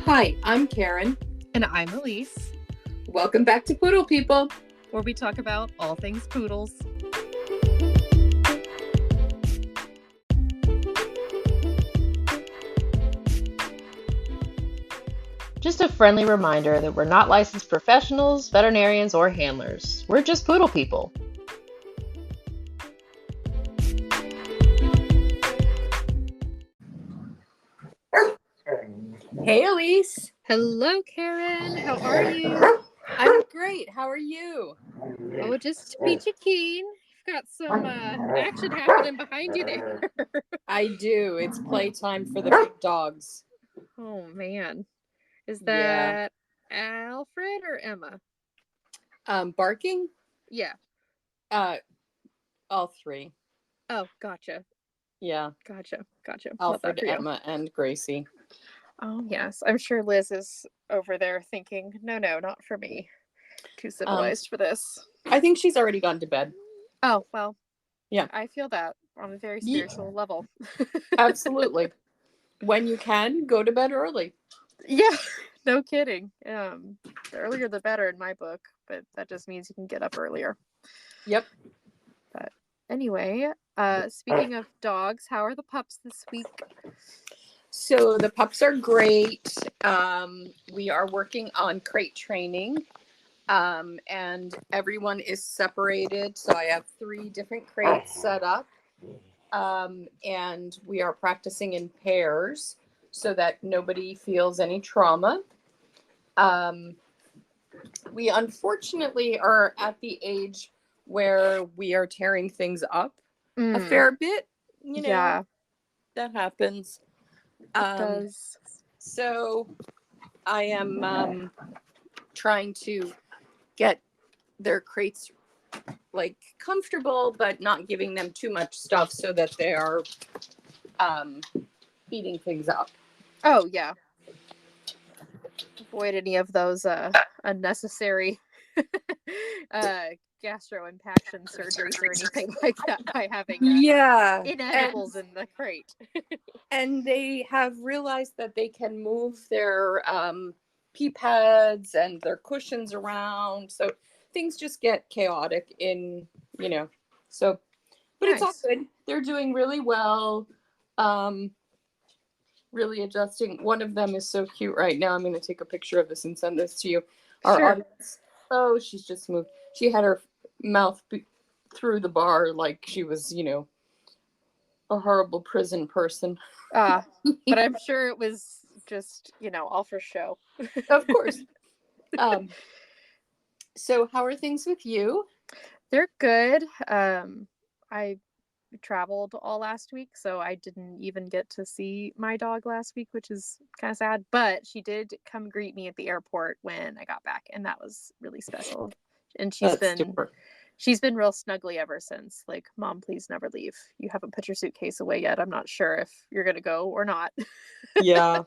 Hi, I'm Karin. And I'm Elise, Welcome back to Poodle People, where we talk about all things poodles. Just a friendly reminder that we're not licensed professionals, veterinarians, or handlers. We're just poodle people. Hey, Elise. Hello, Karin. How are you? I'm great. How are you? Oh, just peachy keen. You've got some action happening behind you there. I do. It's playtime for the big dogs. Oh, man. Is that Alfred or Emma? Barking? Yeah. All three. Oh, gotcha. Yeah. Gotcha. Alfred, Emma, and Gracie. Oh, yes. I'm sure Liz is over there thinking, no, not for me. Too civilized for this. I think she's already gone to bed. Oh, well. Yeah. I feel that on a very spiritual level. Absolutely. When you can, go to bed early. Yeah, no kidding. The earlier the better in my book, but that just means you can get up earlier. Yep. But anyway, speaking of dogs, how are the pups this week? So the pups are great. We are working on crate training. And everyone is separated. So I have 3 different crates set up. And we are practicing in pairs so that nobody feels any trauma. We unfortunately are at the age where we are tearing things up a fair bit. You know, yeah, that happens. It does. So I am trying to get their crates like comfortable, but not giving them too much stuff so that they are eating things up. Oh, yeah. Avoid any of those unnecessary gastroimpaction surgeries or anything like that by having inedibles in the crate. And they have realized that they can move their pee pads and their cushions around, so things just get chaotic in, so, but nice. It's all good. They're doing really well, really adjusting. One of them is so cute right now. I'm going to take a picture of this and send this to you. Our audience. Oh, she's just moved. She had her mouth through the bar like she was, a horrible prison person. But I'm sure it was just, all for show. Of course. So how are things with you? They're good. I traveled all last week, so I didn't even get to see my dog last week, which is kind of sad, but she did come greet me at the airport when I got back, and that was really special. And she's been real snuggly ever since. Like, Mom, please never leave. You haven't put your suitcase away yet. I'm not sure if you're gonna go or not. Yeah.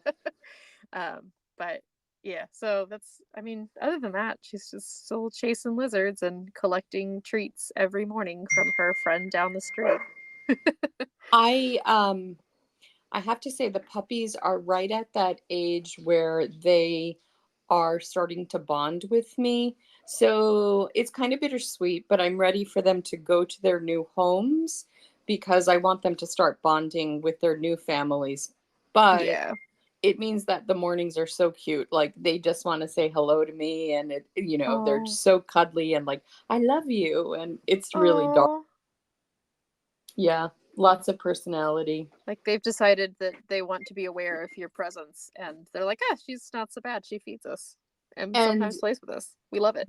But yeah, so that's, other than that, she's just still chasing lizards and collecting treats every morning from her friend down the street. I have to say the puppies are right at that age where they are starting to bond with me. So it's kind of bittersweet, but I'm ready for them to go to their new homes because I want them to start bonding with their new families. But it means that the mornings are so cute. Like, they just want to say hello to me, and they're so cuddly and like, I love you. And it's really dark. Yeah. Lots of personality. Like, they've decided that they want to be aware of your presence, and they're like, she's not so bad. She feeds us and sometimes plays with us. We love it.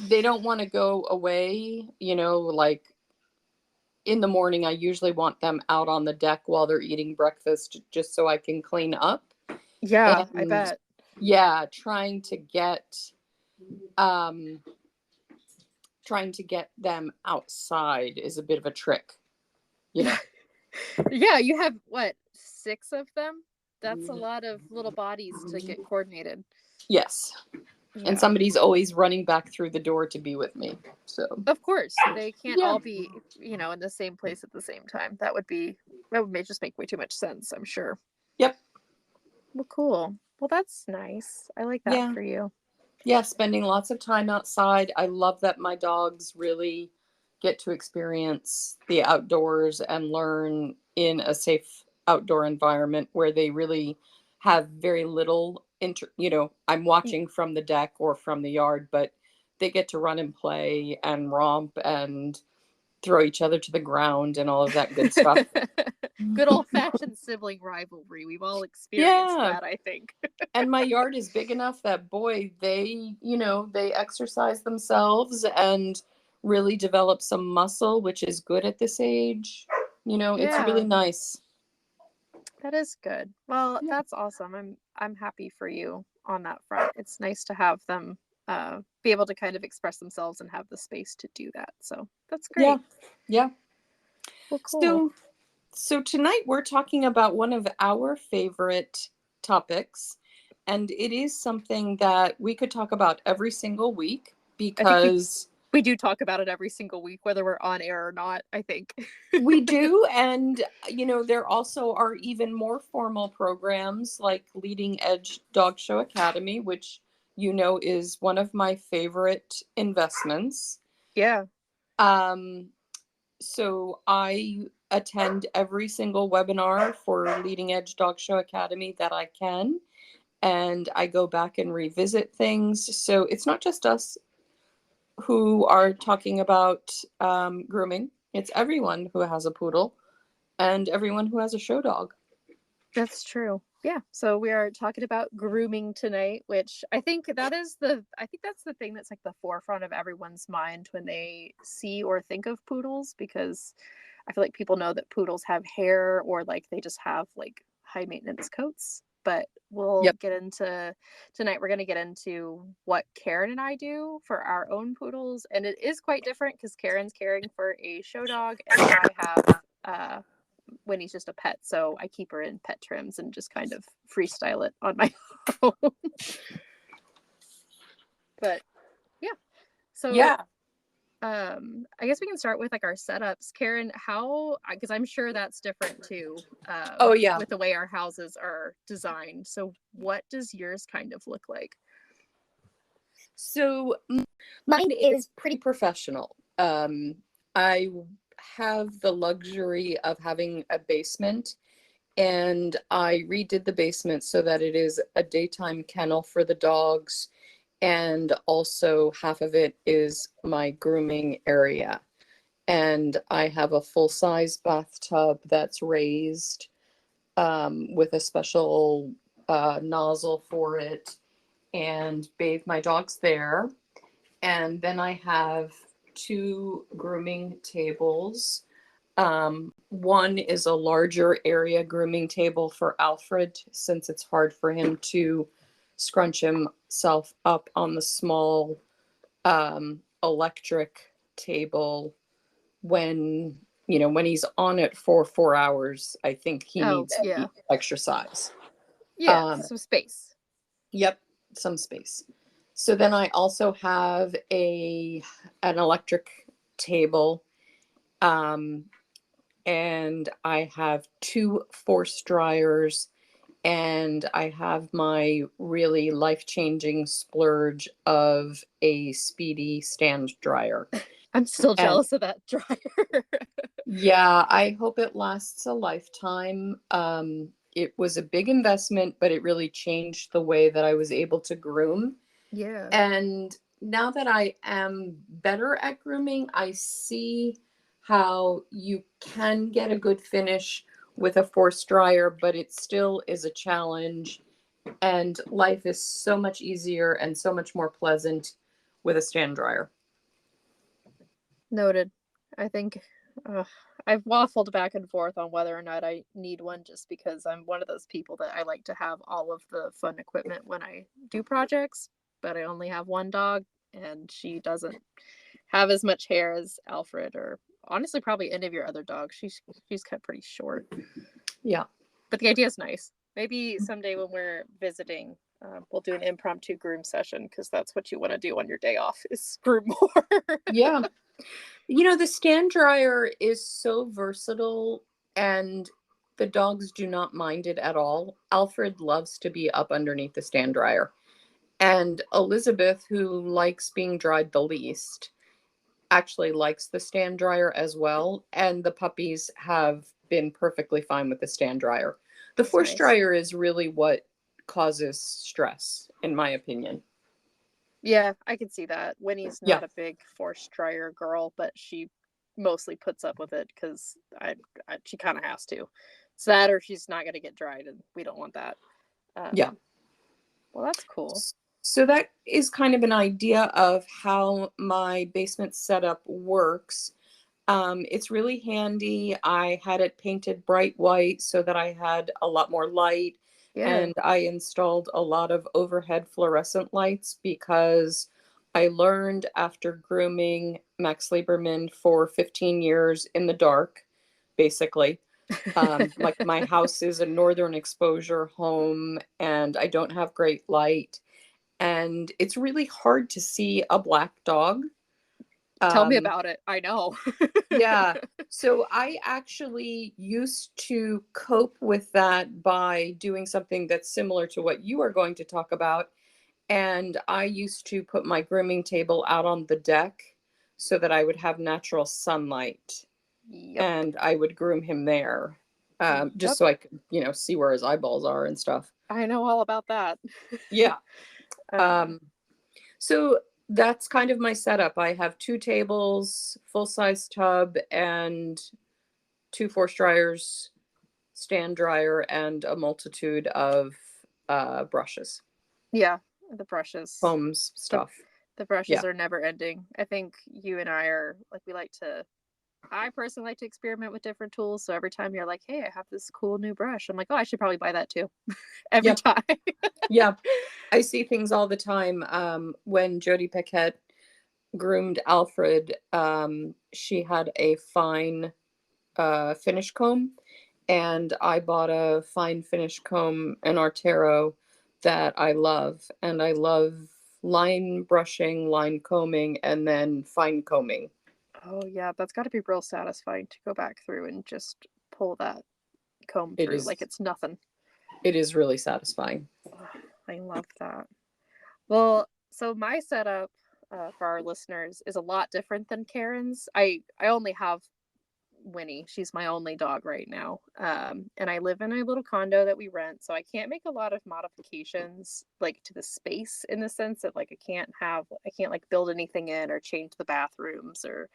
They don't want to go away, like in the morning. I usually want them out on the deck while they're eating breakfast just so I can clean up. Yeah, I bet. Yeah, trying to get them outside is a bit of a trick. Yeah, you have, 6 of them? That's a lot of little bodies to get coordinated. Yes. Yeah. And somebody's always running back through the door to be with me. So of course, they can't all be, in the same place at the same time. That would just make way too much sense, I'm sure. Yep. Well, cool. Well, that's nice. I like that Yeah. for you. Yeah, spending lots of time outside. I love that my dogs really get to experience the outdoors and learn in a safe outdoor environment where they really have very little I'm Y- watching from the deck or from the yard, but they get to run and play and romp and throw each other to the ground and all of that good stuff. Good old-fashioned sibling rivalry. We've all experienced Yeah. that, I think. And my yard is big enough that, boy, they exercise themselves and really develop some muscle, which is good at this age. It's really Yeah, nice. that is good. Well, Yeah. that's awesome. I'm happy for you on that front. It's nice to have them be able to kind of express themselves and have the space to do that. So that's Yeah. great. Yeah. Well, cool. So tonight we're talking about one of our favorite topics, and it is something that we could talk about every single week I think because we do talk about it every single week, whether we're on air or not, I think. we do. And, there also are even more formal programs like Leading Edge Dog Show Academy, which, is one of my favorite investments. Yeah. Um, so I attend every single webinar for Leading Edge Dog Show Academy that I can. And I go back and revisit things. So it's not just us who are talking about grooming, it's everyone who has a poodle and everyone who has a show dog. That's true. Yeah. So we are talking about grooming tonight, which I think that's the thing that's like the forefront of everyone's mind when they see or think of poodles, because I feel like people know that poodles have hair or like they just have like high maintenance coats. But we'll Yep. get into tonight, we're going to get into what Karin and I do for our own poodles. And it is quite different because Karin's caring for a show dog and I have when he's just a pet. So I keep her in pet trims and just kind of freestyle it on my own. But yeah. So Yeah. I guess we can start with like our setups. Karin, how, because I'm sure that's different too, Oh, yeah. with the way our houses are designed. So what does yours kind of look like? So mine is pretty professional. I have the luxury of having a basement, and I redid the basement so that it is a daytime kennel for the dogs, and also half of it is my grooming area. And I have a full-size bathtub that's raised with a special nozzle for it, and bathe my dogs there. And then I have two grooming tables. One is a larger area grooming table for Alfred, since it's hard for him to scrunch himself up on the small electric table when when he's on it for 4 hours. I think he needs Yeah. exercise. Yeah, some space. Yep, some space. So then I also have an electric table, um, and I have two force dryers, and I have my really life-changing splurge of a Speedy stand dryer. I'm still And jealous of that dryer. yeah, I hope it lasts a lifetime. It was a big investment, but it really changed the way that I was able to groom. Yeah. And now that I am better at grooming, I see how you can get a good finish with a force dryer, but it still is a challenge. And life is so much easier and so much more pleasant with a stand dryer. Noted. I think I've waffled back and forth on whether or not I need one, just because I'm one of those people that I like to have all of the fun equipment when I do projects, but I only have one dog and she doesn't have as much hair as Alfred, or honestly probably any of your other dogs. She's cut pretty short. Yeah. But the idea is nice. Maybe someday when we're visiting, we'll do an impromptu groom session, because that's what you want to do on your day off, is groom more. Yeah. The stand dryer is so versatile, and The dogs do not mind it at all. Alfred loves to be up underneath the stand dryer. And Elizabeth, who likes being dried the least, actually likes the stand dryer as well. And the puppies have been perfectly fine with the stand dryer. The That's force nice. dryer is really what causes stress, in my opinion. Yeah, I can see that. Winnie's Yeah, not a big forced dryer girl, but she mostly puts up with it because she kind of has to. It's that, or she's not going to get dried, and we don't want that. yeah. Um, well, that's cool. So that is kind of an idea of how my basement setup works. It's really handy. I had it painted bright white so that I had a lot more light, Good. and I installed a lot of overhead fluorescent lights because I learned after grooming Max Lieberman for 15 years in the dark, basically. Like my house is a northern exposure home and I don't have great light, and it's really hard to see a black dog. Tell me Um, about it. I know. yeah. So I actually used to cope with that by doing something that's similar to what you are going to talk about. And I used to put my grooming table out on the deck so that I would have natural sunlight Yep. and I would groom him there, just Yep. so I could, see where his eyeballs are and stuff. I know all about that. Yeah. um, Um, So that's kind of my setup. I have two tables, full size tub, and two force dryers, stand dryer, and a multitude of brushes, yeah, the brushes. foams, The stuff. the brushes Yeah. are never ending. I think you and I are like we like to I personally like to experiment with different tools. So every time you're like, "Hey, I have this cool new brush," I'm like, "Oh, I should probably buy that too." Every Yep. time. Yeah. I see things all the time. When Jody Paquette groomed Alfred, she had a fine finish comb, and I bought a fine finish comb, an Artero, that I love, and I love line brushing, line combing, and then fine combing. Oh yeah, that's got to be real satisfying to go back through and just pull that comb It through is like it's nothing. it is really satisfying. Oh, I love that. Well, so my setup for our listeners is a lot different than Karen's. I only have Winnie. She's my only dog right now. And I live in a little condo that we rent, so I can't make a lot of modifications like to the space in the sense that like I can't like build anything in or change the bathrooms or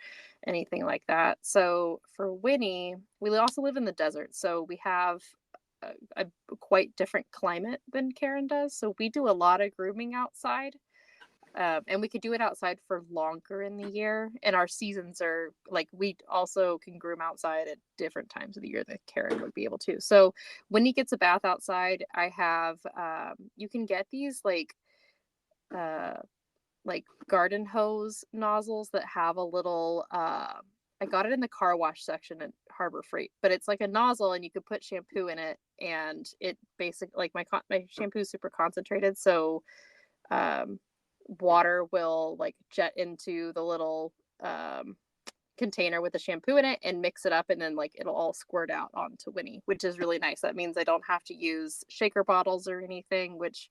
anything like that. So for Winnie, we also live in the desert, so we have a quite different climate than Karen does. So we do a lot of grooming outside. And we could do it outside for longer in the year. And our seasons are like we also can groom outside at different times of the year that Karen would be able to. So when he gets a bath outside, I have you can get these uh like garden hose nozzles that have a little I got it in the car wash section at Harbor Freight, but it's like a nozzle and you could put shampoo in it and it basically like my shampoo is super concentrated, so um, water will like jet into the little um, container with the shampoo in it and mix it up, and then like it'll all squirt out onto Winnie, which is really nice. That means I don't have to use shaker bottles or anything, which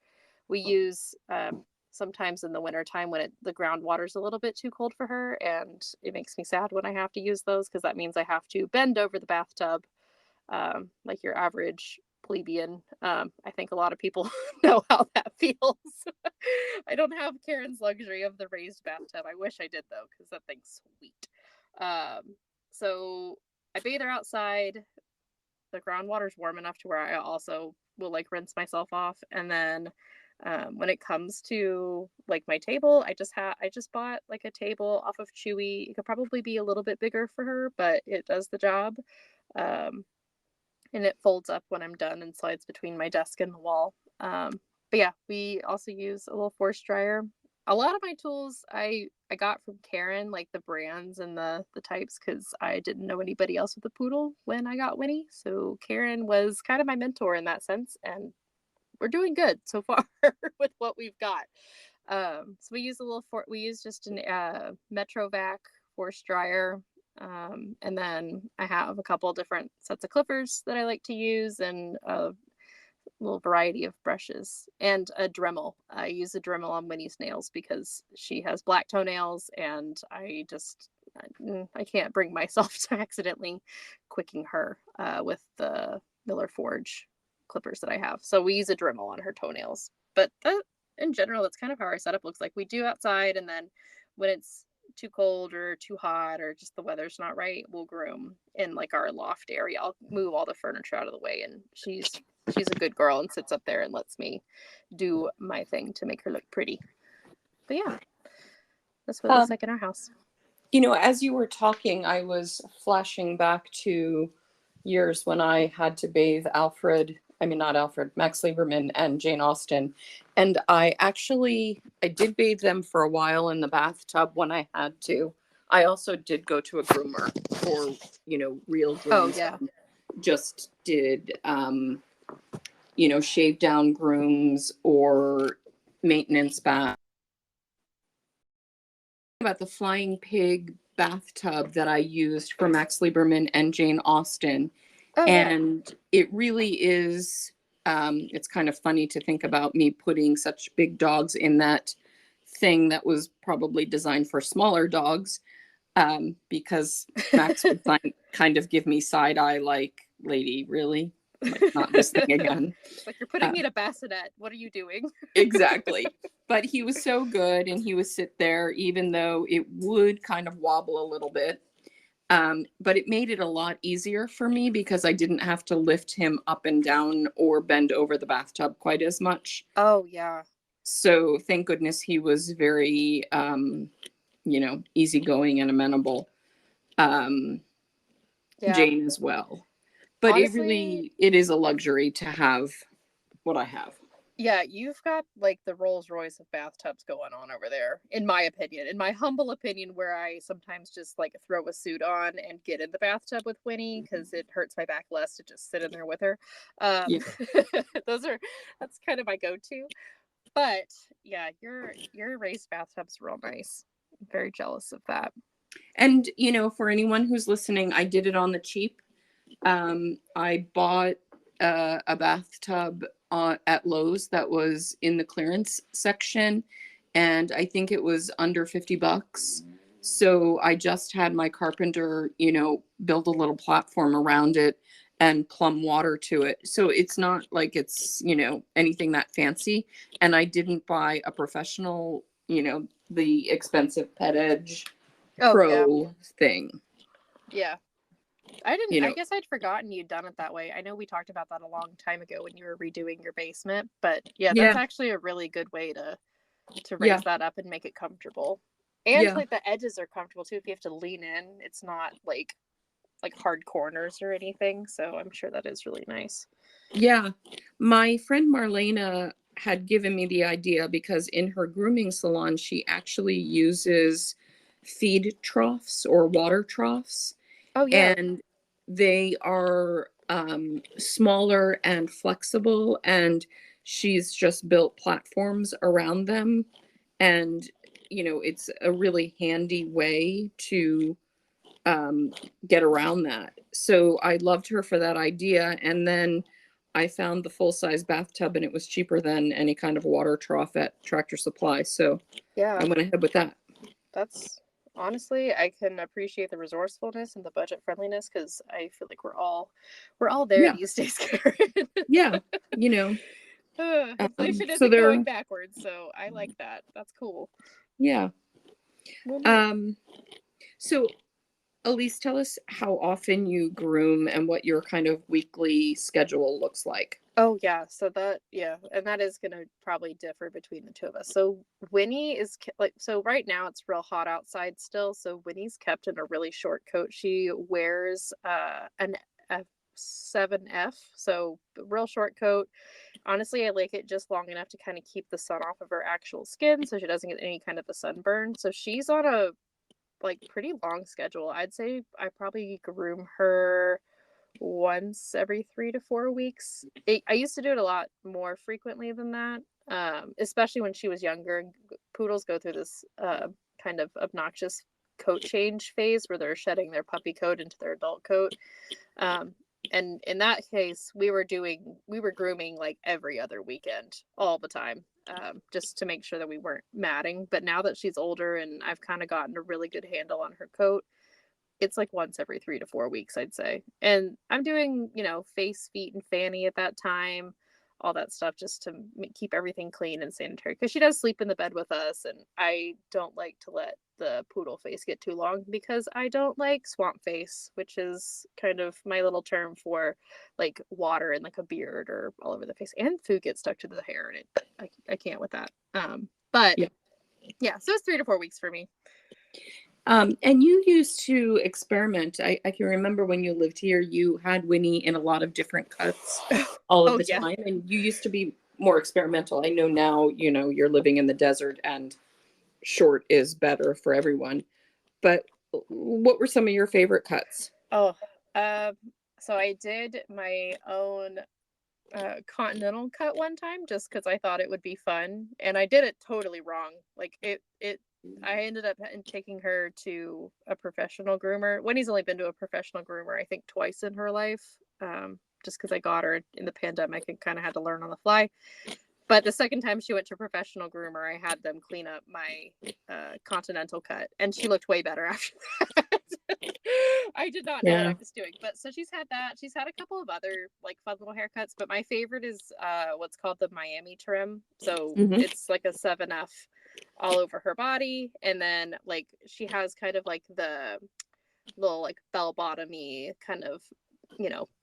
we use sometimes in the wintertime when the groundwater's a little bit too cold for her, and it makes me sad when I have to use those because that means I have to bend over the bathtub like your average plebeian. I think a lot of people know how that feels. I don't have Karen's luxury of the raised bathtub. I wish I did though, because that thing's sweet. So I bathe her outside. The groundwater's warm enough to where I also will like rinse myself off, and then when it comes to like my table, I just bought like a table off of Chewy. It could probably be a little bit bigger for her, but it does the job. Um, and it folds up when I'm done and slides between my desk and the wall. But yeah, we also use a little force dryer. A lot of my tools I got from Karen, like the brands and the types, because I didn't know anybody else with a poodle when I got Winnie. So Karen was kind of my mentor in that sense, and we're doing good so far with what we've got. So we use just an Metrovac force dryer. And then I have a couple different sets of clippers that I like to use, and a little variety of brushes, and a Dremel. I use a Dremel on Winnie's nails because she has black toenails, and I can't bring myself to accidentally quicking her with the Miller Forge clippers that I have. So we use a Dremel on her toenails. But in general, that's kind of how our setup looks like. We do outside, and then when it's too cold or too hot or just the weather's not right, we'll groom in like our loft area. I'll move all the furniture out of the way, and she's a good girl and sits up there and lets me do my thing to make her look pretty. But yeah, that's what it looks like in our house. As you were talking, I was flashing back to years when I had to bathe not Alfred, Max Lieberman and Jane Austen. And I did bathe them for a while in the bathtub when I had to. I also did go to a groomer for, real grooms. Oh, yeah. Just did, shave down grooms or maintenance bath. About the flying pig bathtub that I used for Max Lieberman and Jane Austen. Oh, and it really is, it's kind of funny to think about me putting such big dogs in that thing that was probably designed for smaller dogs, because Max would kind of give me side eye like, lady, really? Like, not this thing again. Like, you're putting me in a bassinet. What are you doing? Exactly. But he was so good, and he would sit there even though it would kind of wobble a little bit. But it made it a lot easier for me because I didn't have to lift him up and down or bend over the bathtub quite as much. Oh, yeah. So thank goodness he was very, easygoing and amenable. Jane as well. But honestly, it is a luxury to have what I have. Yeah, you've got like the Rolls Royce of bathtubs going on over there, in my opinion. In my humble opinion, where I sometimes just like throw a suit on and get in the bathtub with Winnie because it hurts my back less to just sit in there with her. Yeah. That's kind of my go-to. But yeah, your raised bathtub's real nice. I'm very jealous of that. And for anyone who's listening, I did it on the cheap. I bought a bathtub at Lowe's that was in the clearance section, and I think it was under $50. So I just had my carpenter, build a little platform around it and plumb water to it. So it's not like it's, anything that fancy. And I didn't buy a professional, the expensive Pet Edge Pro thing. Yeah. I didn't. I guess I'd forgotten you'd done it that way. I know we talked about that a long time ago when you were redoing your basement, but that's actually a really good way to raise that up and make it comfortable. And like the edges are comfortable too. If you have to lean in, it's not like hard corners or anything. So I'm sure that is really nice. Yeah, my friend Marlena had given me the idea because in her grooming salon she actually uses feed troughs or water troughs. Oh, yeah. And they are smaller and flexible, and she's just built platforms around them. And, it's a really handy way to get around that. So I loved her for that idea. And then I found the full-size bathtub, and it was cheaper than any kind of water trough at Tractor Supply. So I went ahead with that. That's... Honestly, I can appreciate the resourcefulness and the budget friendliness because I feel like we're all there these days, Karin. Yeah, inflation isn't going backwards, so I like that. That's cool. Yeah. So, Elise, tell us how often you groom and what your kind of weekly schedule looks like. Oh, yeah. So and that is going to probably differ between the two of us. So Winnie is so right now it's real hot outside still. So Winnie's kept in a really short coat. She wears an F7F, so real short coat. Honestly, I like it just long enough to kind of keep the sun off of her actual skin so she doesn't get any kind of a sunburn. So she's on a pretty long schedule. I'd say I probably groom her once every 3 to 4 weeks. I used to do it a lot more frequently than that, especially when she was younger. Poodles go through this kind of obnoxious coat change phase where they're shedding their puppy coat into their adult coat. And in that case, we were grooming like every other weekend, all the time, just to make sure that we weren't matting. But now that she's older and I've kind of gotten a really good handle on her coat, it's like once every 3 to 4 weeks, I'd say. And I'm doing, face, feet, and fanny at that time, all that stuff, just to keep everything clean and sanitary. Because she does sleep in the bed with us, and I don't like to let the poodle face get too long because I don't like swamp face, which is kind of my little term for like water and like a beard or all over the face, and food gets stuck to the hair, and I can't with that. But yeah, so it's 3 to 4 weeks for me. And you used to experiment. I can remember when you lived here, you had Winnie in a lot of different cuts all of the time, and you used to be more experimental. I know now, you're living in the desert and short is better for everyone. But what were some of your favorite cuts? So I did my own continental cut one time just because I thought it would be fun, and I did it totally wrong. Like I ended up taking her to a professional groomer. Winnie's only been to a professional groomer, I think, twice in her life, just because I got her in the pandemic and kind of had to learn on the fly. But the second time she went to a professional groomer, I had them clean up my continental cut, and she looked way better after that. I did not know what I was doing. But so she's had that. She's had a couple of other like fun little haircuts, but my favorite is what's called the Miami trim. So it's like a 7F all over her body, and then like she has kind of like the little like bell bottomy kind of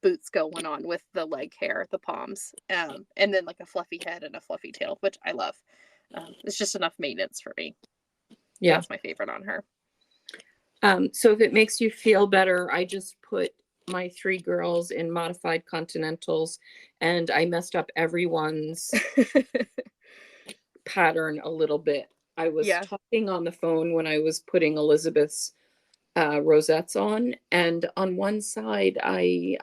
boots going on with the leg hair, the palms, and then like a fluffy head and a fluffy tail, which I love. It's just enough maintenance for me. Yeah, that's my favorite on her. So if it makes you feel better, I just put my 3 girls in modified continentals, and I messed up everyone's pattern a little bit. I was talking on the phone when I was putting Elizabeth's rosettes on, and on one side I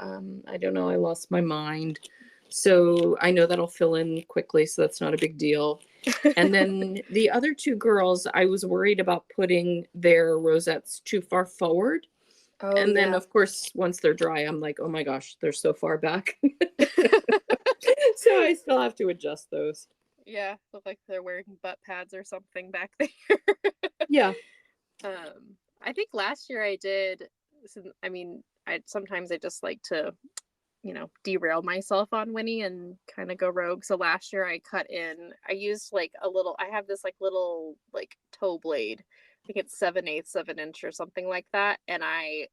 don't know, I lost my mind. So I know that'll fill in quickly, so that's not a big deal. And then the other 2 girls, I was worried about putting their rosettes too far forward. And then of course, once they're dry, I'm like, oh my gosh, they're so far back. So I still have to adjust those. Yeah, look like they're wearing butt pads or something back there. Yeah. I think last year I did. I mean, sometimes I just like to, derail myself on Winnie and kind of go rogue. So last year I used like I have this like little like toe blade. I think it's 7/8 of an inch or something like that. And I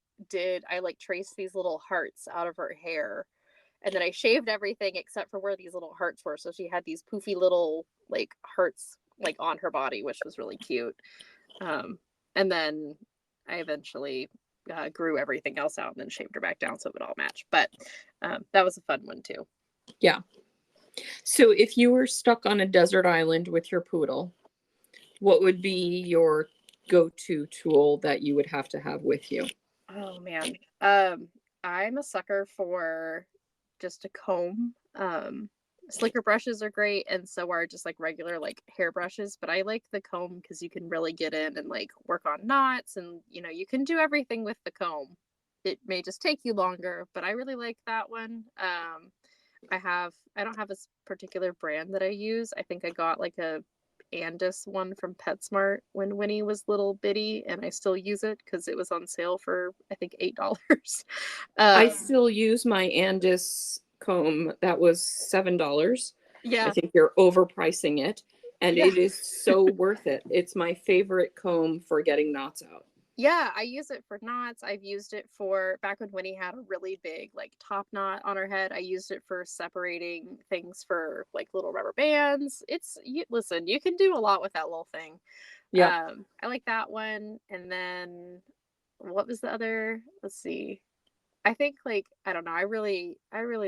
like traced these little hearts out of her hair. And then I shaved everything except for where these little hearts were. So she had these poofy little like hearts like on her body, which was really cute. And then I eventually grew everything else out and then shaved her back down so it would all match. But that was a fun one too. Yeah. So if you were stuck on a desert island with your poodle, what would be your go-to tool that you would have to have with you? Oh man. I'm a sucker for just a comb. Slicker brushes are great, and so are just like regular like hair brushes, but I like the comb because you can really get in and like work on knots, and you can do everything with the comb. It may just take you longer, but I really like that one. I don't have a particular brand that I use. I think I got like a Andis one from PetSmart when Winnie was little bitty, and I still use it because it was on sale for I think $8. I still use my Andis comb. That was $7. Yeah, I think you're overpricing it, and it is so worth it. It's my favorite comb for getting knots out. Yeah, I use it for knots. I've used it for back when Winnie had a really big like top knot on her head. I used it for separating things for like little rubber bands. Listen, you can do a lot with that little thing. Yeah. I like that one. And then what was the other? Let's see. I think like I don't know. I really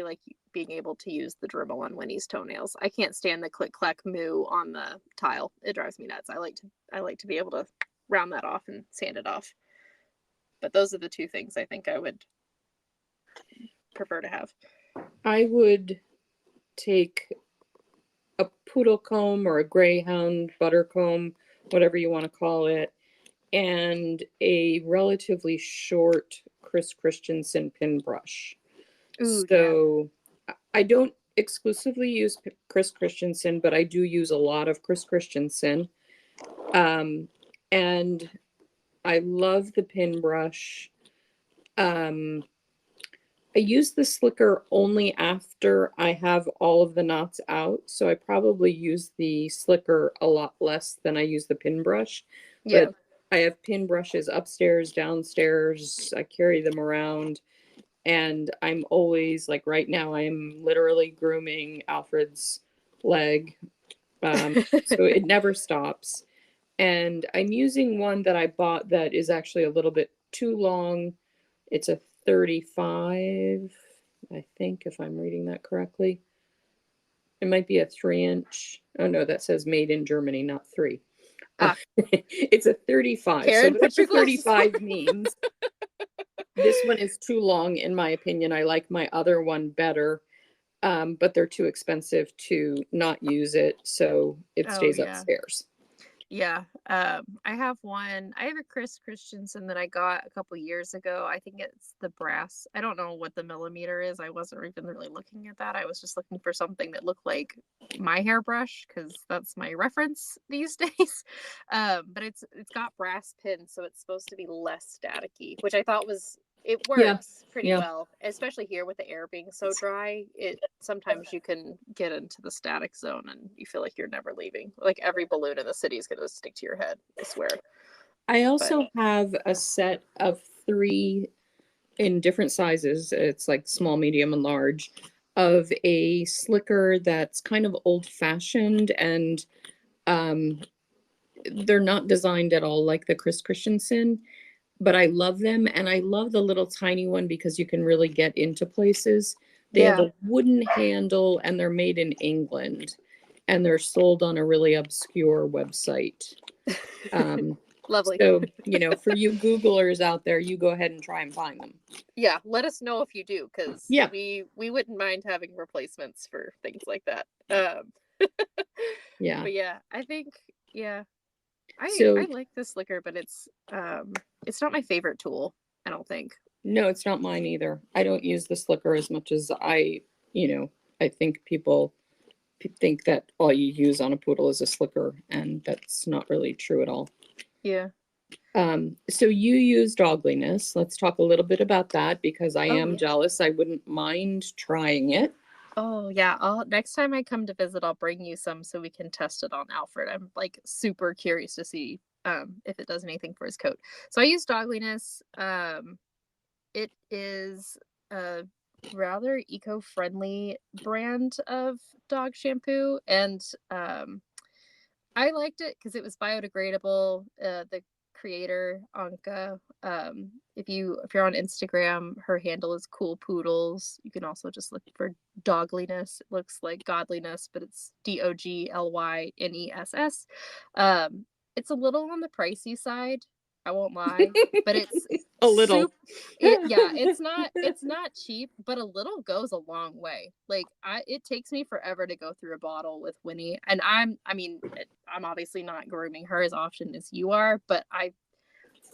like being able to use the Dremel on Winnie's toenails. I can't stand the click clack moo on the tile. It drives me nuts. I like to be able to round that off and sand it off. But those are the 2 things I think I would prefer to have. I would take a poodle comb or a greyhound butter comb, whatever you want to call it, and a relatively short Chris Christensen pin brush. Ooh, yeah. So I don't exclusively use Chris Christensen, but I do use a lot of Chris Christensen. And I love the pin brush. I use the slicker only after I have all of the knots out. So I probably use the slicker a lot less than I use the pin brush. Yeah. But I have pin brushes upstairs, downstairs. I carry them around. And I'm always, like right now, I'm literally grooming Alfred's leg. So it never stops. And I'm using one that I bought that is actually a little bit too long. It's a 35, I think, if I'm reading that correctly. It might be a 3-inch. Oh no, that says made in Germany, not 3. Ah. It's a 35. Karen, So put whatever your glasses 35 means. This one is too long, in my opinion. I like my other one better, but they're too expensive to not use it, so it Oh, stays yeah. upstairs. Yeah. I have a Chris Christensen that I got a couple years ago. I think it's the brass. I don't know what the millimeter is. I wasn't even really looking at that. I was just looking for something that looked like my hairbrush because that's my reference these days. But it's got brass pins, so it's supposed to be less staticky, which I thought was it Yeah, works pretty yeah. well, especially here with the air being so dry. It sometimes you can get into the static zone and you feel like you're never leaving. Like every balloon in the city is going to stick to your head, I swear. I But also have a set of 3 in different sizes. It's like small, medium, and large, of a slicker that's kind of old fashioned, and um, they're not designed at all like the Chris Christensen, but I love them. And I love the little tiny one because you can really get into places. They have yeah, a wooden handle and they're made in England and they're sold on a really obscure website. lovely. So, for you Googlers out there, you go ahead and try and find them. Yeah, let us know if you do, because Yeah. we wouldn't mind having replacements for things like that. Yeah. But yeah, I think So, I like this slicker, but it's not my favorite tool. I don't think. no, it's not mine either. I don't use the slicker as much as I think people think that all you use on a poodle is a slicker, and that's not really true at all. Yeah. So you use dogliness. Let's talk a little bit about that because I am yeah. jealous. I wouldn't mind trying it. Oh yeah, I'll next time I come to visit, I'll bring you some so we can test it on Alfred. I'm like super curious to see if it does anything for his coat. So I use Dogliness. It is a rather eco-friendly brand of dog shampoo, and I liked it because it was biodegradable. The creator Anka, if you're on Instagram, her handle is Cool Poodles. You can also just look for Dogliness. It looks like godliness, but it's DOGLYNESS. It's a little on the pricey side. I won't lie, but it's A little. it's not cheap, but a little goes a long way. Like it takes me forever to go through a bottle with Winnie, and I'm obviously not grooming her as often as you are, but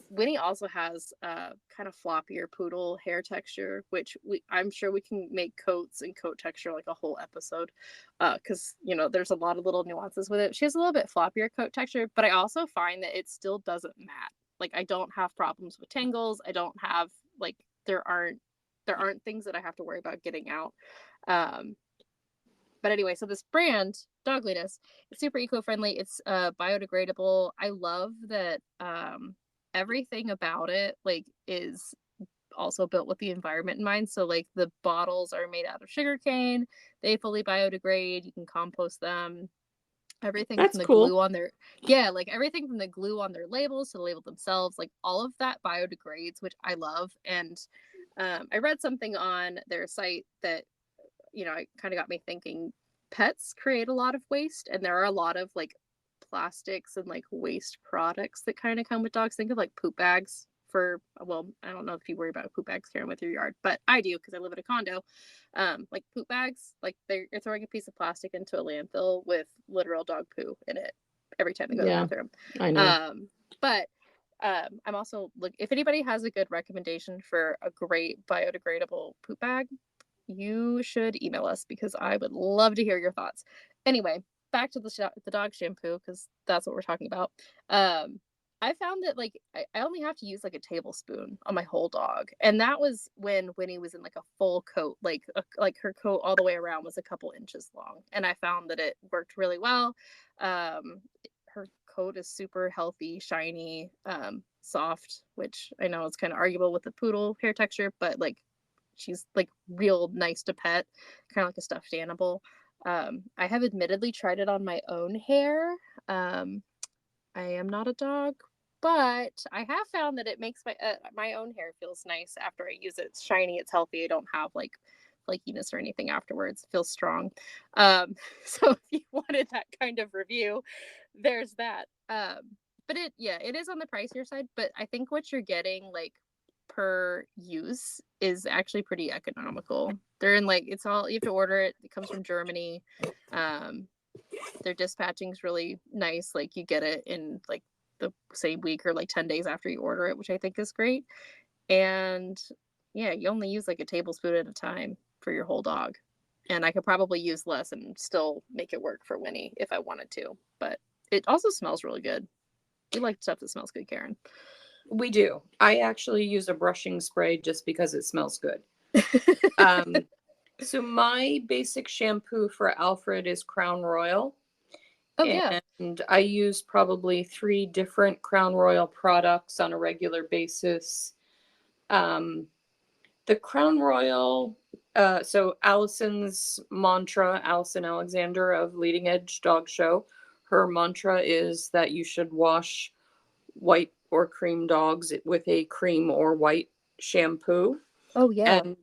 Winnie also has kind of floppier poodle hair texture, which I'm sure we can make coats and coat texture like a whole episode, because there's a lot of little nuances with it. She has a little bit floppier coat texture, but I also find that it still doesn't mat. Like I don't have problems with tangles. I don't have like there aren't things that I have to worry about getting out. But anyway, so this brand, Dogliness, it's super eco-friendly. It's biodegradable. I love that everything about it like is also built with the environment in mind. So like the bottles are made out of sugarcane. They fully biodegrade. You can compost them. Everything That's from the cool. glue on their everything from the glue on their labels to the label themselves, like all of that biodegrades, which I love. And I read something on their site that it kind of got me thinking. Pets create a lot of waste, and there are a lot of like plastics and like waste products that kind of come with dogs. Think of like poop bags I don't know if you worry about poop bags, Karen, with your yard, but I do because I live in a condo. Like poop bags, like you're throwing a piece of plastic into a landfill with literal dog poo in it every time they go to the Yeah, bathroom. I know. But I'm also if anybody has a good recommendation for a great biodegradable poop bag, you should email us because I would love to hear your thoughts. Anyway, back to the dog shampoo because that's what we're talking about. I found that like I only have to use like a tablespoon on my whole dog, and that was when Winnie was in like a full coat, like her coat all the way around was a couple inches long, and I found that it worked really well. Her coat is super healthy, shiny, soft, which I know is kind of arguable with the poodle hair texture, but like she's like real nice to pet, kind of like a stuffed animal. I have admittedly tried it on my own hair. I am not a dog, but I have found that it makes my own hair feels nice after I use it. It's shiny, it's healthy. I don't have like flakiness or anything afterwards. It feels strong. So if you wanted that kind of review, there's that. But it is on the pricier side, but I think what you're getting like per use is actually pretty economical. They're in like it's all you have to order it. It comes from Germany. Their dispatching is really nice. Like you get it in like the same week or like 10 days after you order it, which I think is great. And yeah, you only use like a tablespoon at a time for your whole dog. And I could probably use less and still make it work for Winnie if I wanted to. But it also smells really good. We like stuff that smells good, Karin. We do. I actually use a brushing spray just because it smells good. So my basic shampoo for Alfred is Crown Royal. Oh, yeah. And I use probably 3 different Crown Royal products on a regular basis. The Crown Royal, so Allison's mantra, Allison Alexander of Leading Edge Dog Show, her mantra is that you should wash white or cream dogs with a cream or white shampoo. Oh, yeah. And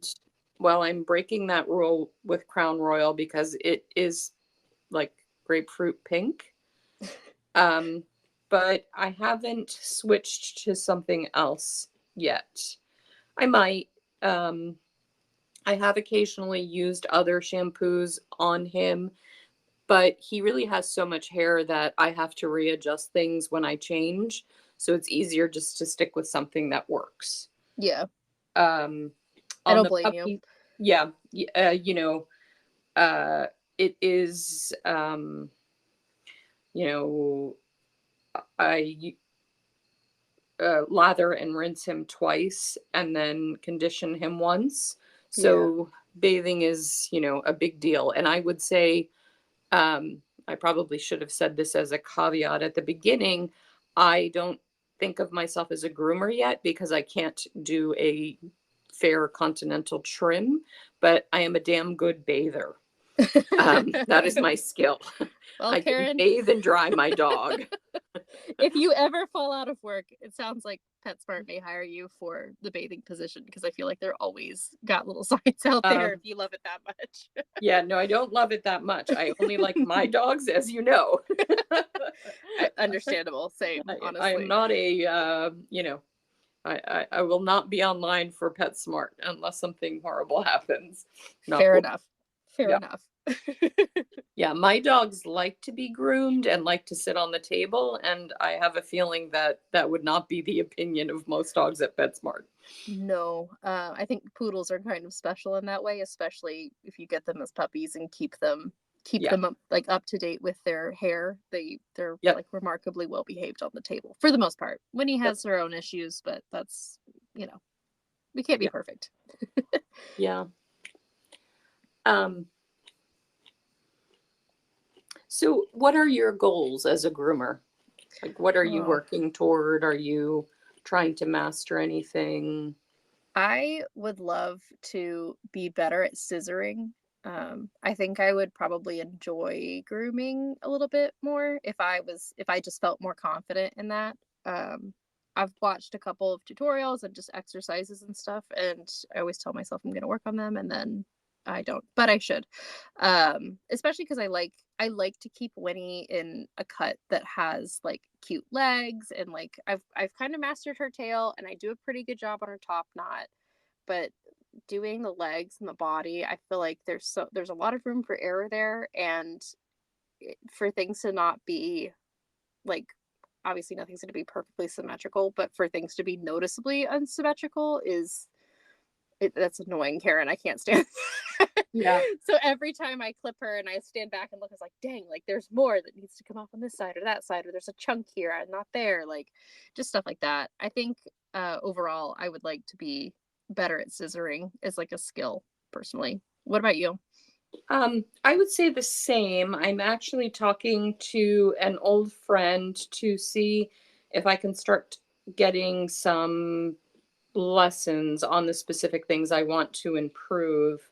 well, I'm breaking that rule with Crown Royal because it is like grapefruit pink. But I haven't switched to something else yet. I might. I have occasionally used other shampoos on him, but he really has so much hair that I have to readjust things when I change. So it's easier just to stick with something that works. Yeah. On I don't the blame puppy, you. yeah, it is, I lather and rinse him twice and then condition him once. So bathing is, a big deal. And I would say, I probably should have said this as a caveat at the beginning. I don't think of myself as a groomer yet because I can't do a fair continental trim, but I am a damn good bather. That is my skill. Well, I can Karin, bathe and dry my dog. if you ever fall out of work, it sounds like PetSmart may hire you for the bathing position because I feel like they're always got little signs out there if you love it that much. Yeah, no, I don't love it that much. I only like my dogs, as you know. Understandable. Same, honestly. I am not a, I will not be online for PetSmart unless something horrible happens. Fair enough. Fair Yeah. enough. Yeah, my dogs like to be groomed and like to sit on the table, and I have a feeling that that would not be the opinion of most dogs at PetSmart. No, I think poodles are kind of special in that way, especially if you get them as puppies and keep them up, like up to date with their hair. They're like remarkably well behaved on the table for the most part. Winnie has her own issues, but that's we can't be perfect. Yeah. So what are your goals as a groomer? Like, what are you working toward? Are you trying to master anything? I would love to be better at scissoring. I think I would probably enjoy grooming a little bit more if I just felt more confident in that. I've watched a couple of tutorials and just exercises and stuff, and I always tell myself I'm going to work on them, and then I don't, but I should. Especially because I like to keep Winnie in a cut that has like cute legs, and like I've kind of mastered her tail, and I do a pretty good job on her top knot, but doing the legs and the body, I feel like there's a lot of room for error there, and for things to not be like obviously nothing's going to be perfectly symmetrical, but for things to be noticeably unsymmetrical that's annoying, Karen. I can't stand Yeah. So every time I clip her and I stand back and look, it's like, dang, like there's more that needs to come off on this side or that side, or there's a chunk here and not there. Like just stuff like that. I think overall I would like to be better at scissoring as like a skill personally. What about you? I would say the same. I'm actually talking to an old friend to see if I can start getting some lessons on the specific things I want to improve.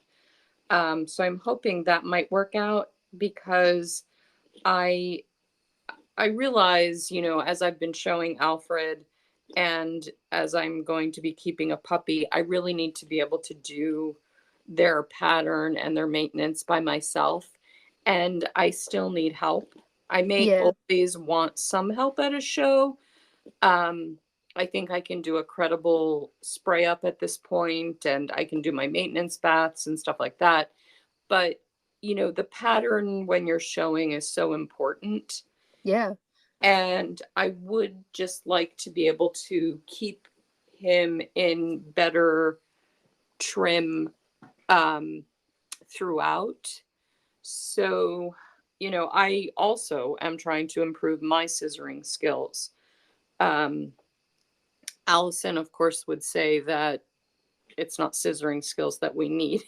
So I'm hoping that might work out because I I realize, as I've been showing Alfred and as I'm going to be keeping a puppy, I really need to be able to do their pattern and their maintenance by myself. And I still need help. I may Yeah. always want some help at a show. Um, I think I can do a credible spray up at this point, and I can do my maintenance baths and stuff like that. But, the pattern when you're showing is so important. Yeah. And I would just like to be able to keep him in better trim throughout. So, I also am trying to improve my scissoring skills. Um, Allison, of course, would say that it's not scissoring skills that we need.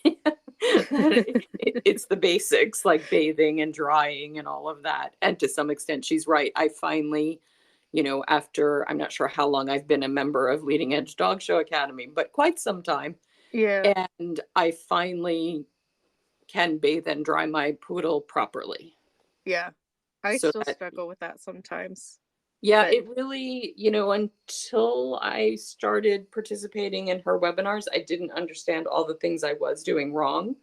It's the basics like bathing and drying and all of that. And to some extent, she's right. I finally, after I'm not sure how long I've been a member of Leading Edge Dog Show Academy, but quite some time. Yeah. And I finally can bathe and dry my poodle properly. Yeah. I So still that, struggle with that sometimes. yeah, But it really, until I started participating in her webinars, I didn't understand all the things I was doing wrong.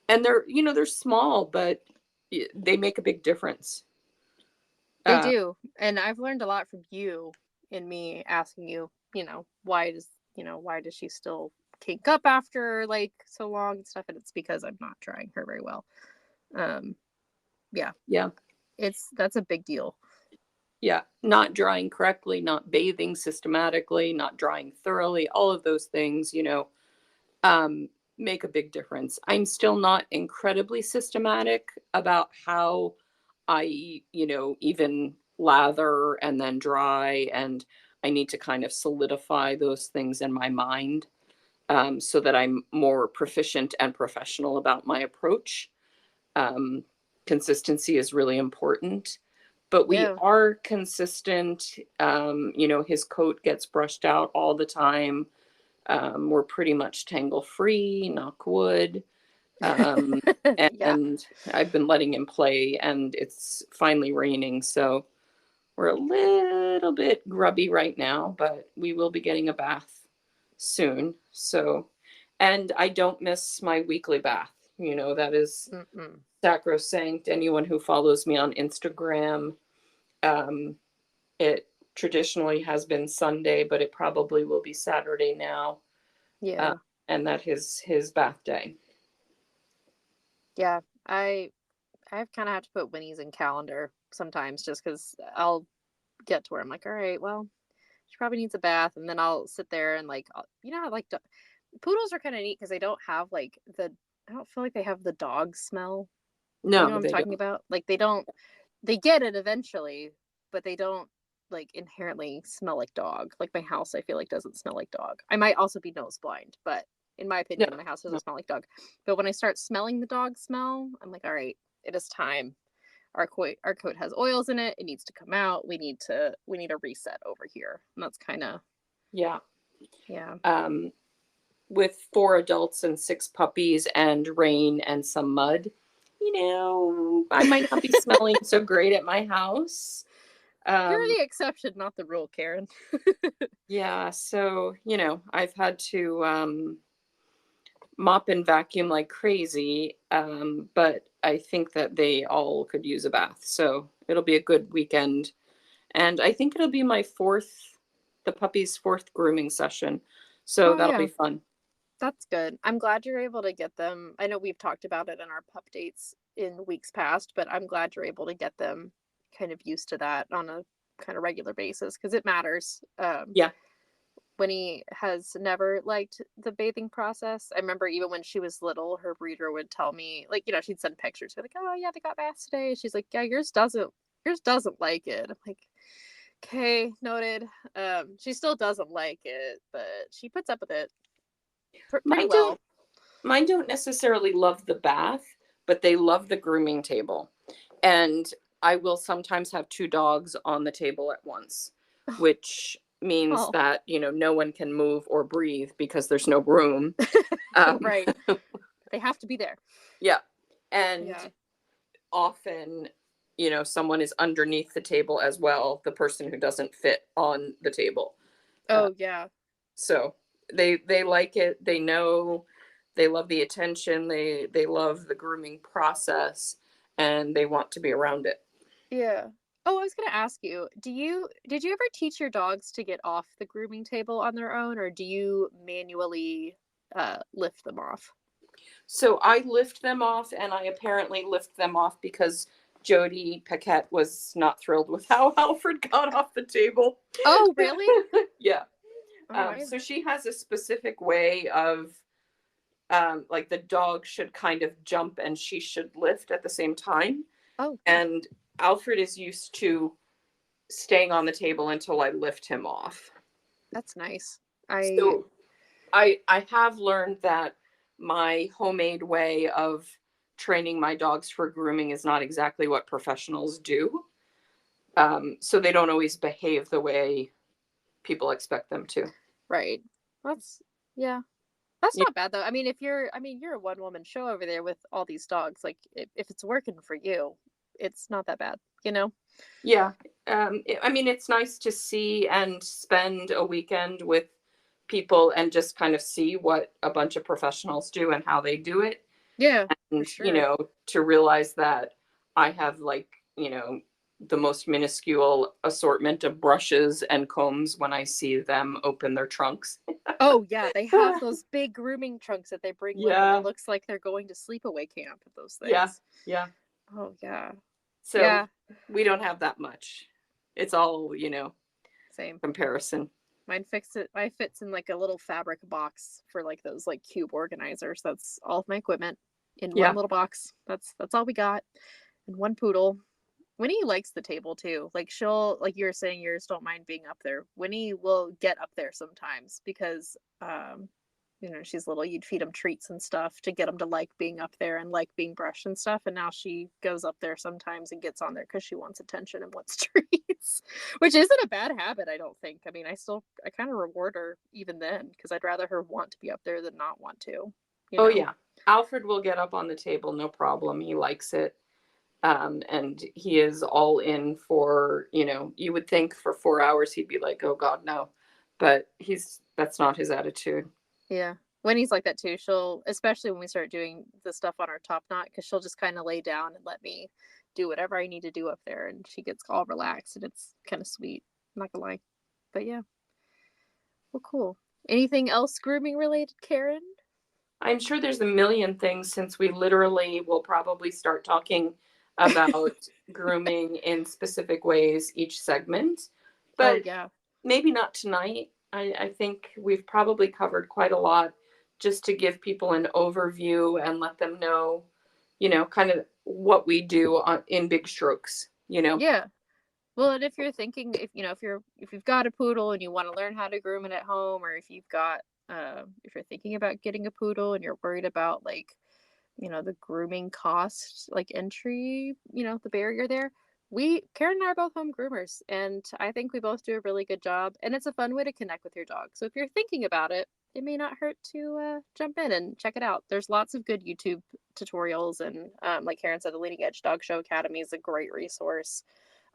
And they're small, but they make a big difference. they Uh, do. And I've learned a lot from you and me asking you, why does she still kink up after like so long and stuff? And it's because I'm not trying her very well. Um, yeah, yeah, that's a big deal. yeah. Not drying correctly, not bathing systematically, not drying thoroughly, all of those things, um, make a big difference. I'm still not incredibly systematic about how I, even lather and then dry. And I need to kind of solidify those things in my mind, so that I'm more proficient and professional about my approach. Um, Consistency is really important, but we Yeah. are consistent. His coat gets brushed out all the time. We're pretty much tangle free, knock wood. Um, Yeah. and I've been letting him play, and it's finally raining. So we're a little bit grubby right now, but we will be getting a bath soon. So, and I don't miss my weekly bath. That is Mm-mm. sacrosanct. Anyone who follows me on Instagram, um, it traditionally has been Sunday, but it probably will be Saturday now. Uh, Yeah. and that is his bath day. Yeah. I've kind of had to put Winnie's in calendar sometimes just because I'll get to where I'm like, all right, well, she probably needs a bath, and then I'll sit there and like, I like poodles are kind of neat because they don't have like I don't feel like they have the dog smell. You know No, what I'm they talking don't. about? Like they get it eventually, but they don't like inherently smell like dog. Like my house, I feel like doesn't smell like dog. I might also be nose blind, but in my No, opinion, my house no. doesn't smell like dog. But when I start smelling the dog smell, I'm like, all right, it is time. Our coat has oils in it. It needs to come out. We need a reset over here. And that's kind of Yeah. yeah. Um, with 4 adults and 6 puppies and rain and some mud, I might not be smelling so great at my house. You're Um, the exception, not the rule, Karen. yeah, so, I've had to mop and vacuum like crazy, but I think that they all could use a bath. So it'll be a good weekend. And I think it'll be the puppy's fourth grooming session. So Oh that'll yeah. be fun. That's good. I'm glad you're able to get them. I know we've talked about it in our pup dates in weeks past, but I'm glad you're able to get them kind of used to that on a kind of regular basis because it matters. Yeah. Winnie has never liked the bathing process. I remember even when she was little, her breeder would tell me, like, you know, she'd send pictures, like, oh yeah, they got baths today. She's like, yeah, yours doesn't like it. I'm like, okay, noted. She still doesn't like it, but she puts up with it pretty Mine well. don't mine don't necessarily love the bath, but they love the grooming table. And I will sometimes have two dogs on the table at once, which means Oh, that, no one can move or breathe because there's no room. Um, right. They have to be there. yeah. And Yeah. often, someone is underneath the table as well, the person who doesn't fit on the table. Oh, yeah. So they like it. They know they love the attention. They love the grooming process, and they want to be around it. Yeah. Oh, I was gonna ask you, did you ever teach your dogs to get off the grooming table on their own, or do you manually lift them off? So I lift them off, and I apparently lift them off because Jody Paquette was not thrilled with how Alfred got off the table. Oh, really? Yeah. Oh, I So she has a specific way of, like, the dog should kind of jump and she should lift at the same time. oh, And Alfred is used to staying on the table until I lift him off. that's nice. I So I have learned that my homemade way of training my dogs for grooming is not exactly what professionals do. So they don't always behave the way people expect them to. right. That's yeah. That's Yeah, not bad though. You're a one woman show over there with all these dogs. Like if it's working for you, it's not that bad, you know? yeah. I mean, it's nice to see and spend a weekend with people and just kind of see what a bunch of professionals do and how they do it. Yeah, for And, sure. to realize that I have, like, the most minuscule assortment of brushes and combs when I see them open their trunks. Oh yeah, they have those big grooming trunks that they bring with them. It Yeah, looks like they're going to sleepaway camp with those yeah, things. yeah. Oh yeah. So Yeah, we don't have that much. It's all, same. comparison. Mine fits in like a little fabric box for like those like cube organizers. That's all of my equipment in one Yeah. little box. That's all we got. And one poodle. Winnie likes the table too. Like she'll, like you were saying, yours don't mind being up there. Winnie will get up there sometimes because she's little. You'd feed them treats and stuff to get them to like being up there and like being brushed and stuff. And now she goes up there sometimes and gets on there because she wants attention and wants treats, which isn't a bad habit, I don't think. I mean, I kind of reward her even then because I'd rather her want to be up there than not want to, you Oh, know? yeah. Alfred will get up on the table, no problem. He likes it. And he is all in for, you would think for 4 hours he'd be like, oh God, no. But that's not his attitude. Yeah. Winnie's like that too. She'll, especially when we start doing the stuff on our top knot, because she'll just kind of lay down and let me do whatever I need to do up there. And she gets all relaxed and it's kind of sweet. I'm not gonna lie. But yeah. Well, cool. Anything else grooming related, Karin? I'm sure there's a million things since we literally will probably start talking about grooming in specific ways each segment, Oh, but yeah. maybe not tonight. I think we've probably covered quite a lot just to give people an overview and let them know, kind of what we do in big strokes, Yeah. Well, and if you're thinking, if you've got a poodle and you want to learn how to groom it at home, or if you're thinking about getting a poodle and you're worried about like the grooming cost, like entry, the barrier there. Karen and I are both home groomers, and I think we both do a really good job. And it's a fun way to connect with your dog. So if you're thinking about it, it may not hurt to jump in and check it out. There's lots of good YouTube tutorials, and like Karen said, the Leading Edge Dog Show Academy is a great resource.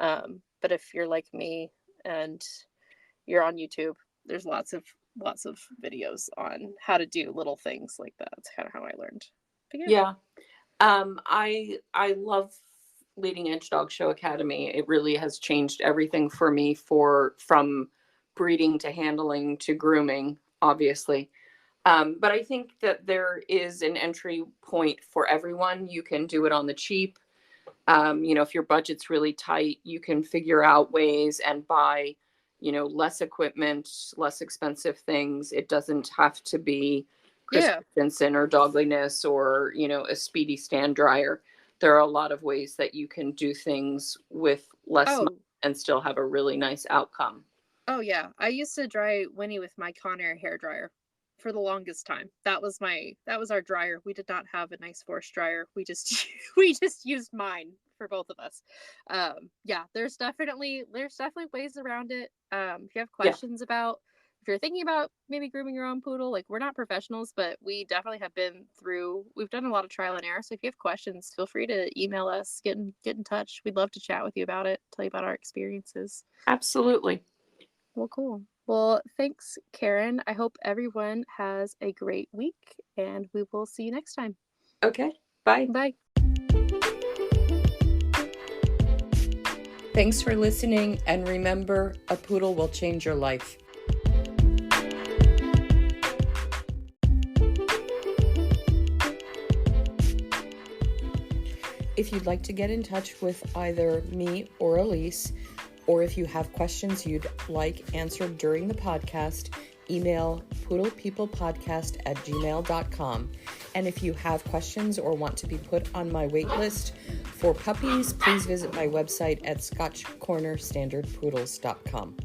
But if you're like me and you're on YouTube, there's lots of videos on how to do little things like that. That's kind of how I learned. But yeah. Yeah. I love Leading Edge Dog Show Academy. It really has changed everything for me from breeding to handling to grooming, obviously. But I think that there is an entry point for everyone. You can do it on the cheap. If your budget's really tight, you can figure out ways and buy, less equipment, less expensive things. It doesn't have to be Chris Yeah. Christensen or Dogliness or, a speedy stand dryer. There are a lot of ways that you can do things with less money Oh, and still have a really nice outcome. oh yeah. I used to dry Winnie with my Conair hair dryer for the longest time. That was our dryer. We did not have a nice force dryer. We just we just used mine for both of us. Yeah, there's definitely ways around it. If you have Yeah, questions about if you're thinking about maybe grooming your own poodle, like we're not professionals, but we definitely have we've done a lot of trial and error. So if you have questions, feel free to email us, get in touch. We'd love to chat with you about it, tell you about our experiences. absolutely. Well, cool. Well, thanks, Karin. I hope everyone has a great week, and we will see you next time. Okay, bye. Bye. Thanks for listening, and remember, a poodle will change your life. If you'd like to get in touch with either me or Elise, or if you have questions you'd like answered during the podcast, email poodlepeoplepodcast@gmail.com. And if you have questions or want to be put on my wait list for puppies, please visit my website at scotchcornerstandardpoodles.com.